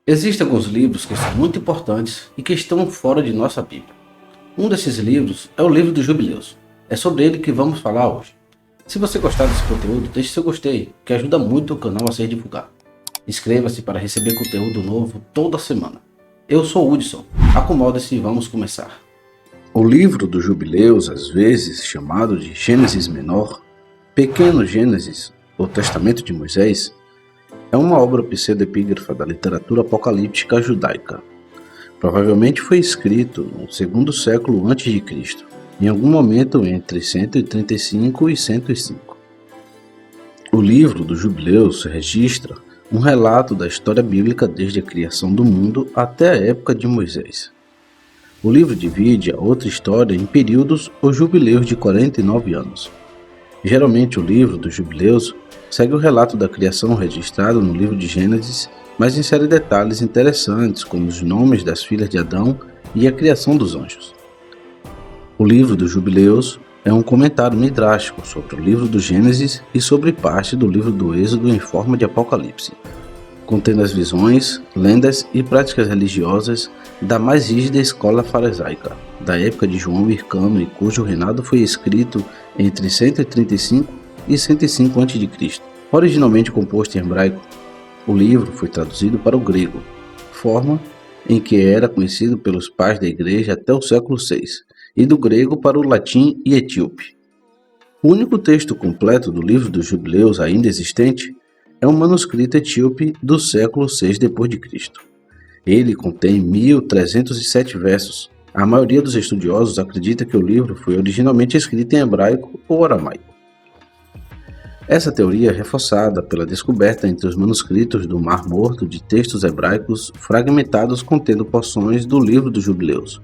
Existem alguns livros que são muito importantes e que estão fora de nossa Bíblia. Um desses livros é o livro dos Jubileus. É sobre ele que vamos falar hoje. Se você gostar desse conteúdo, deixe seu gostei, que ajuda muito o canal a ser divulgado. Inscreva-se para receber conteúdo novo toda semana. Eu sou o Hudson. Acomode-se e vamos começar. O livro dos Jubileus, às vezes chamado de Gênesis Menor, Pequeno Gênesis, ou Testamento de Moisés, é uma obra pseudoepígrafa da literatura apocalíptica judaica. Provavelmente foi escrito no segundo século a.C., em algum momento entre 135 e 105. O livro dos Jubileus registra um relato da história bíblica desde a criação do mundo até a época de Moisés. O livro divide a outra história em períodos ou jubileus de 49 anos. Geralmente o livro dos Jubileus segue o relato da criação registrado no livro de Gênesis, mas insere detalhes interessantes como os nomes das filhas de Adão e a criação dos anjos. O livro dos Jubileus é um comentário midrástico sobre o livro do Gênesis e sobre parte do livro do Êxodo em forma de Apocalipse, contendo as visões, lendas e práticas religiosas da mais rígida escola farisaica, da época de João Hircano e cujo reinado foi escrito entre 135 e 105 a.C. Originalmente composto em hebraico, o livro foi traduzido para o grego, forma em que era conhecido pelos pais da igreja até o século VI, e do grego para o latim e etíope. O único texto completo do livro dos Jubileus ainda existente é um manuscrito etíope do século VI d.C. Ele contém 1.307 versos. A maioria dos estudiosos acredita que o livro foi originalmente escrito em hebraico ou aramaico. Essa teoria é reforçada pela descoberta entre os manuscritos do Mar Morto de textos hebraicos fragmentados contendo porções do livro dos Jubileus.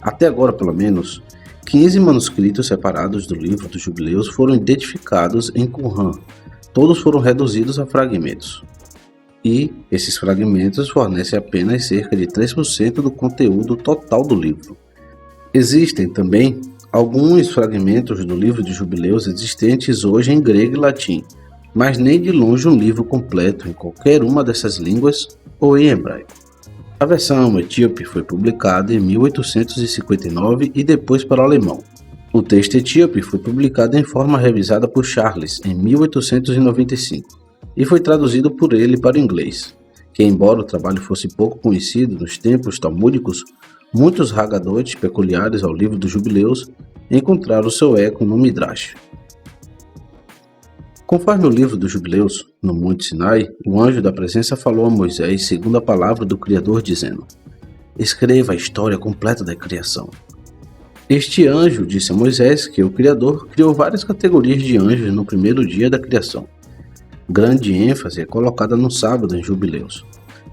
Até agora, pelo menos, 15 manuscritos separados do livro dos Jubileus foram identificados em Qumran. Todos foram reduzidos a fragmentos. E esses fragmentos fornecem apenas cerca de 3% do conteúdo total do livro. Existem também alguns fragmentos do livro de Jubileus existentes hoje em grego e latim, mas nem de longe um livro completo em qualquer uma dessas línguas ou em hebraico. A versão etíope foi publicada em 1859 e depois para o alemão. O texto etíope foi publicado em forma revisada por Charles em 1895 e foi traduzido por ele para o inglês, que embora o trabalho fosse pouco conhecido nos tempos talmúdicos, muitos Haggadot peculiares ao livro dos Jubileus encontraram seu eco no Midrash. Conforme o livro dos Jubileus, no Monte Sinai, o anjo da presença falou a Moisés segundo a palavra do Criador, dizendo: escreva a história completa da criação. Este anjo disse a Moisés que o Criador criou várias categorias de anjos no primeiro dia da criação. Grande ênfase é colocada no sábado em Jubileus.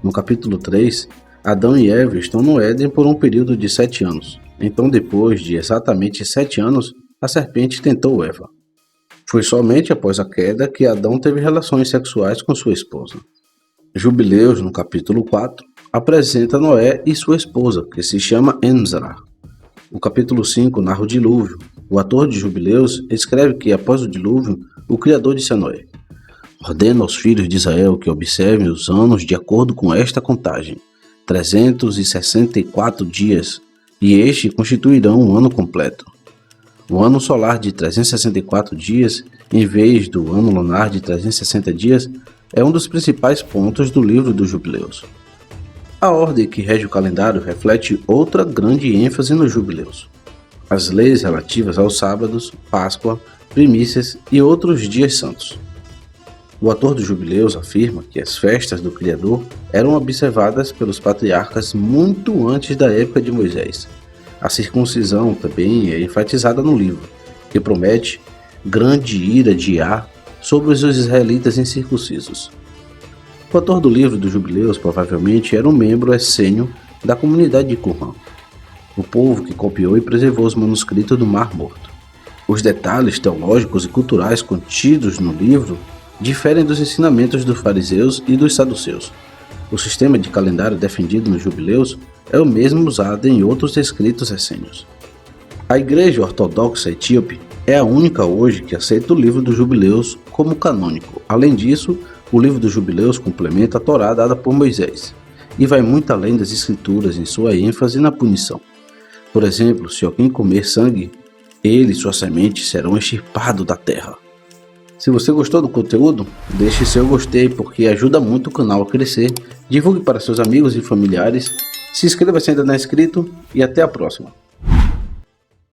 No capítulo 3, Adão e Eva estão no Éden por um período de 7 anos. Então, depois de exatamente 7 anos, a serpente tentou Eva. Foi somente após a queda que Adão teve relações sexuais com sua esposa. Jubileus, no capítulo 4, apresenta Noé e sua esposa, que se chama Enzra. O capítulo 5 narra o dilúvio. O ator de Jubileus escreve que, após o dilúvio, o Criador disse a Noé: ordena aos filhos de Israel que observem os anos de acordo com esta contagem, 364 dias, e este constituirão um ano completo. O ano solar de 364 dias, em vez do ano lunar de 360 dias, é um dos principais pontos do livro dos Jubileus. A ordem que rege o calendário reflete outra grande ênfase nos Jubileus. As leis relativas aos sábados, Páscoa, primícias e outros dias santos. O autor dos Jubileus afirma que as festas do Criador eram observadas pelos patriarcas muito antes da época de Moisés. A circuncisão também é enfatizada no livro, que promete grande ira de Iá sobre os israelitas incircuncisos. O autor do livro dos Jubileus provavelmente era um membro essênio da comunidade de Qumran, o povo que copiou e preservou os manuscritos do Mar Morto. Os detalhes teológicos e culturais contidos no livro diferem dos ensinamentos dos fariseus e dos saduceus. O sistema de calendário defendido nos Jubileus é o mesmo usado em outros escritos essênios. A Igreja Ortodoxa Etíope é a única hoje que aceita o livro dos Jubileus como canônico. Além disso, o livro dos Jubileus complementa a Torá dada por Moisés. e vai muito além das escrituras em sua ênfase na punição. Por exemplo, se alguém comer sangue, ele e sua semente serão extirpados da terra. Se você gostou do conteúdo, deixe seu gostei porque ajuda muito o canal a crescer, divulgue para seus amigos e familiares, se inscreva se ainda não é inscrito e até a próxima.